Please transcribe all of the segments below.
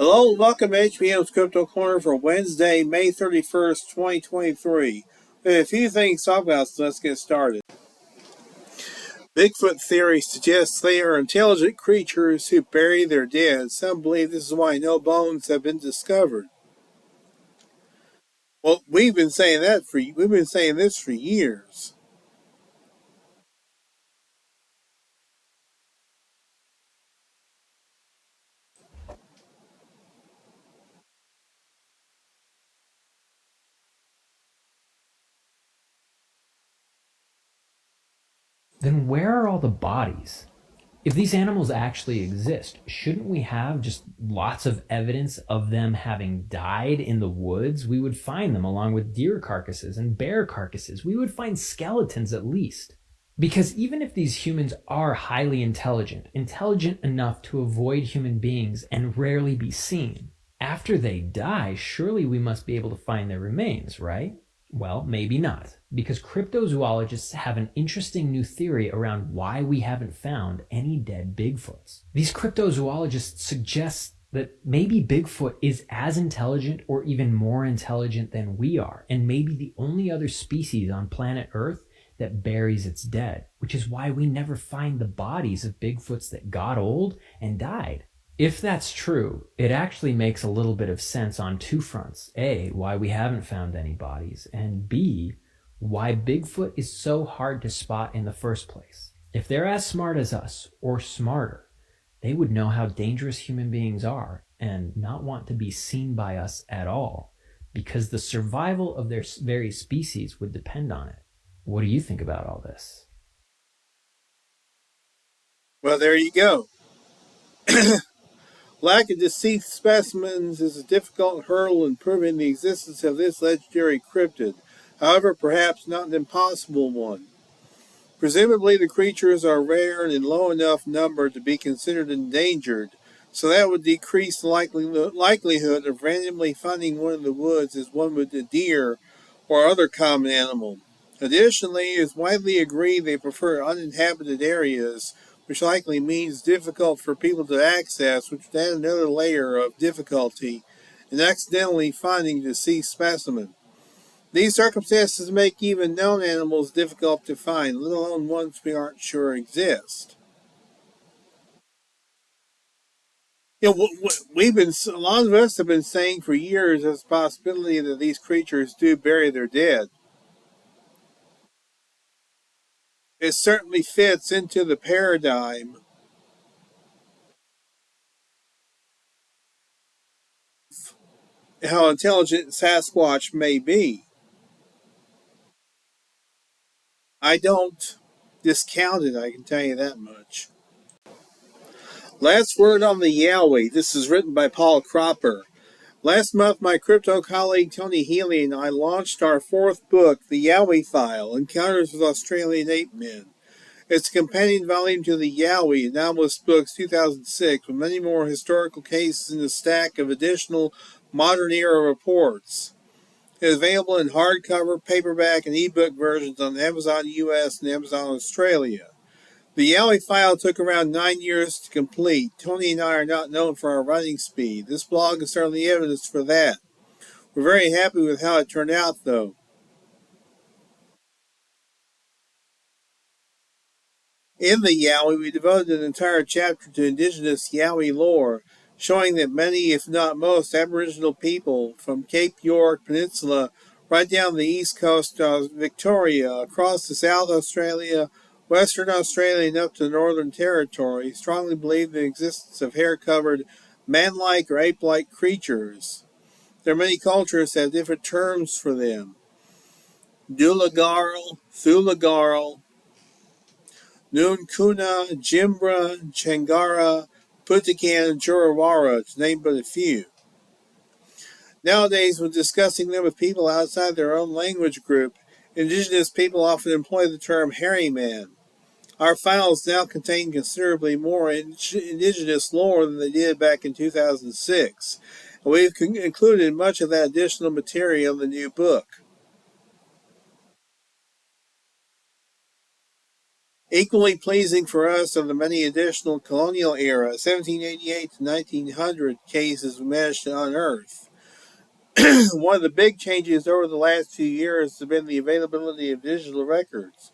Hello and welcome to HBM's Crypto-Corner for Wednesday, May 31st, 2023. We have a few things to talk about, so let's get started. Bigfoot theory suggests they are intelligent creatures who bury their dead. Some believe this is why no bones have been discovered. Well, we've been saying this for years. Then where are all the bodies? If these animals actually exist, shouldn't we have just lots of evidence of them having died in the woods? We would find them along with deer carcasses and bear carcasses. We would find skeletons at least. Because even if these humans are highly intelligent, intelligent enough to avoid human beings and rarely be seen, after they die, surely we must be able to find their remains, right? Well, maybe not, because cryptozoologists have an interesting new theory around why we haven't found any dead Bigfoots. These cryptozoologists suggest that maybe Bigfoot is as intelligent or even more intelligent than we are, and maybe the only other species on planet Earth that buries its dead, which is why we never find the bodies of Bigfoots that got old and died. If that's true, it actually makes a little bit of sense on two fronts. A, why we haven't found any bodies, and B, why Bigfoot is so hard to spot in the first place. If they're as smart as us, or smarter, they would know how dangerous human beings are and not want to be seen by us at all, because the survival of their very species would depend on it. What do you think about all this? Well, there you go. Lack of deceased specimens is a difficult hurdle in proving the existence of this legendary cryptid. However, perhaps not an impossible one. Presumably, the creatures are rare and in low enough number to be considered endangered, so that would decrease the likelihood of randomly finding one in the woods as one would a deer or other common animal. Additionally, it is widely agreed they prefer uninhabited areas, which likely means difficult for people to access, which would add another layer of difficulty in accidentally finding a deceased specimen. These circumstances make even known animals difficult to find, let alone ones we aren't sure exist. A lot of us have been saying for years there's a possibility that these creatures do bury their dead. It certainly fits into the paradigm how intelligent Sasquatch may be. I don't discount it, I can tell you that much. Last word on the Yowie. This is written by Paul Cropper. Last month, my crypto colleague Tony Healy and I launched our fourth book, The Yowie File, Encounters with Australian Ape Men. It's a companion volume to The Yowie, Anomalous Books 2006, with many more historical cases and a stack of additional modern-era reports. It is available in hardcover, paperback, and ebook versions on Amazon US and Amazon Australia. The Yowie file took around 9 years to complete. Tony and I are not known for our writing speed. This blog is certainly evidence for that. We're very happy with how it turned out, though. In the Yowie, we devoted an entire chapter to indigenous Yowie lore, showing that many, if not most, Aboriginal people from Cape York Peninsula right down the east coast of Victoria, across to South Australia, Western Australia, and up to the Northern Territory, strongly believe in the existence of hair-covered, man-like or ape-like creatures. There are many cultures that have different terms for them. Dulagarl, Thulagarl, Nunkuna, Jimbra, Changara, Putikan, and Jurawara, to name but a few. Nowadays, when discussing them with people outside their own language group, indigenous people often employ the term hairy man. Our files now contain considerably more indigenous lore than they did back in 2006, and we've included much of that additional material in the new book. Equally pleasing for us are the many additional colonial era 1788 to 1900 cases we managed to unearth. One of the big changes over the last few years has been the availability of digital records.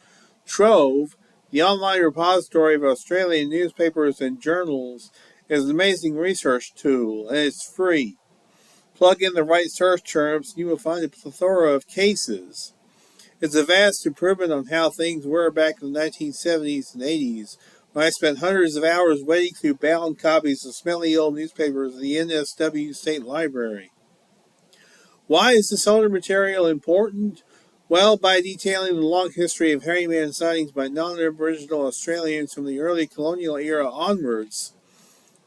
Trove, the online repository of Australian newspapers and journals, is an amazing research tool, and it's free. Plug in the right search terms, and you will find a plethora of cases. It's a vast improvement on how things were back in the 1970s and 80s, when I spent hundreds of hours wading through bound copies of smelly old newspapers in the NSW State Library. Why is this older material important? Well, by detailing the long history of hairy man sightings by non-Aboriginal Australians from the early colonial era onwards,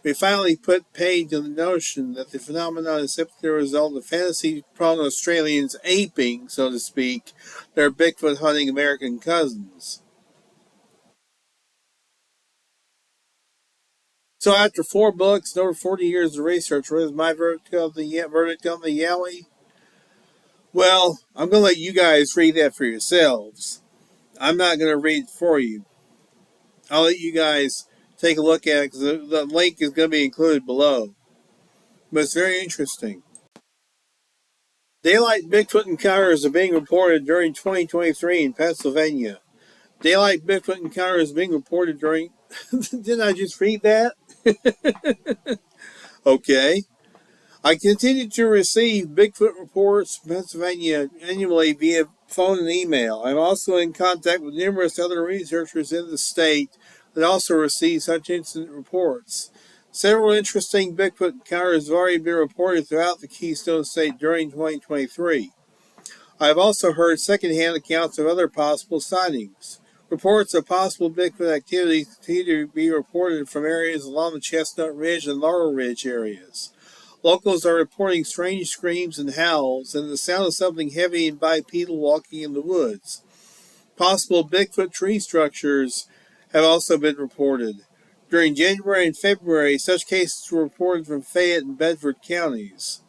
we finally put paid to the notion that the phenomenon is simply the result of fantasy-prone Australians aping, so to speak, their Bigfoot-hunting American cousins. So after 4 books and over 40 years of research, what is my verdict on the Yowie? Well, I'm going to let you guys read that for yourselves. I'm not going to read it for you. I'll let you guys take a look at it because the link is going to be included below. But it's very interesting. Daylight Bigfoot encounters are being reported during 2023 in Pennsylvania. Daylight Bigfoot encounters being reported during... Didn't I just read that? Okay. I continue to receive Bigfoot reports from Pennsylvania annually via phone and email. I'm also in contact with numerous other researchers in the state that also receive such incident reports. Several interesting Bigfoot encounters have already been reported throughout the Keystone State during 2023. I have also heard secondhand accounts of other possible sightings. Reports of possible Bigfoot activity continue to be reported from areas along the Chestnut Ridge and Laurel Ridge areas. Locals are reporting strange screams and howls and the sound of something heavy and bipedal walking in the woods. Possible Bigfoot tree structures have also been reported. During January and February, such cases were reported from Fayette and Bedford counties.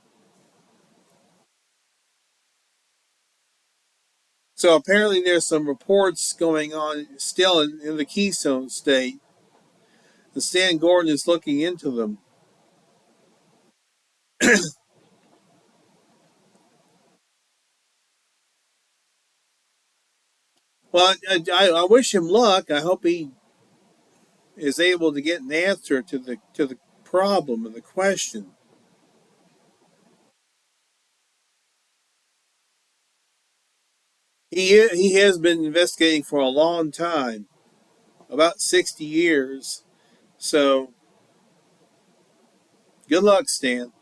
So apparently there's some reports going on still in the Keystone State. And Stan Gordon is looking into them. Well, I wish him luck. I hope he is able to get an answer to the problem and the question. He has been investigating for a long time, about 60 years. So good luck, Stan.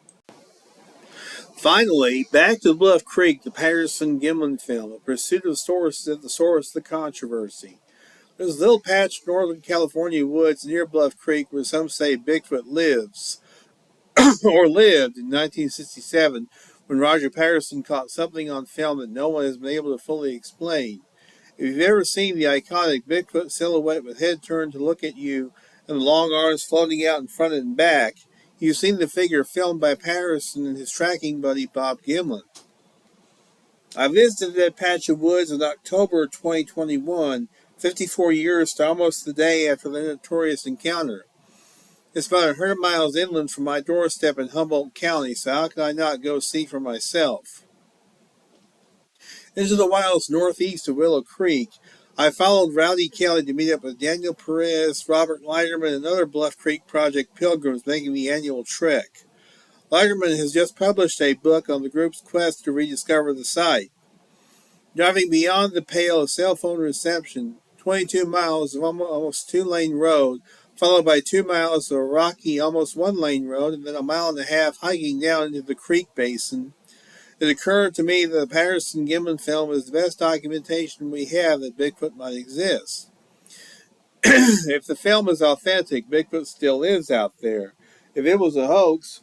Finally, back to Bluff Creek, the Patterson-Gimlin film, A Pursuit of Sources at the Source of the Controversy. There's a little patch of northern California woods near Bluff Creek where some say Bigfoot lives, or lived, in 1967 when Roger Patterson caught something on film that no one has been able to fully explain. If you've ever seen the iconic Bigfoot silhouette with head turned to look at you and the long arms floating out in front and back, you've seen the figure filmed by Patterson and his tracking buddy Bob Gimlin. I visited that patch of woods in October 2021, 54 years to almost the day after the notorious encounter. It's about 100 miles inland from my doorstep in Humboldt County, so how can I not go see for myself? Into the wilds northeast of Willow Creek, I followed Rowdy Kelly to meet up with Daniel Perez, Robert Leiterman, and other Bluff Creek Project pilgrims making the annual trek. Leiterman has just published a book on the group's quest to rediscover the site. Driving beyond the pale of cell phone reception, 22 miles of almost two-lane road, followed by 2 miles of rocky, almost one-lane road, and then a mile and a half hiking down into the creek basin, it occurred to me that the Patterson-Gimlin film is the best documentation we have that Bigfoot might exist. If the film is authentic, Bigfoot still is out there. If it was a hoax,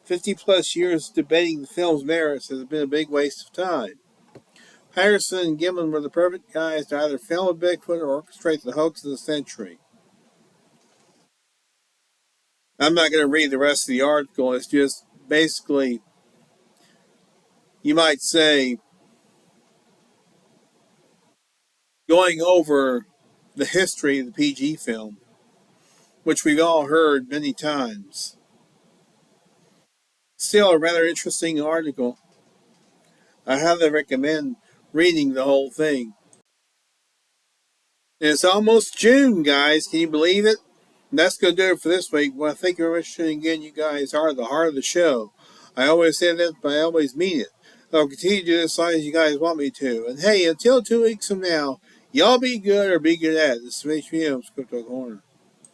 50 plus years debating the film's merits has been a big waste of time. Patterson and Gimlin were the perfect guys to either film a Bigfoot or orchestrate the hoax of the century. I'm not going to read the rest of the article. It's just basically, you might say, going over the history of the PG film, which we've all heard many times. Still a rather interesting article. I highly recommend reading the whole thing. And it's almost June, guys. Can you believe it? And that's going to do it for this week. Well, thank you very much for tuning in. You guys are the heart of the show. I always say that, but I always mean it. I'll continue to do this as long as you guys want me to. And hey, until 2 weeks from now, y'all be good or be good at it. This is May-HBM's Crypto Corner.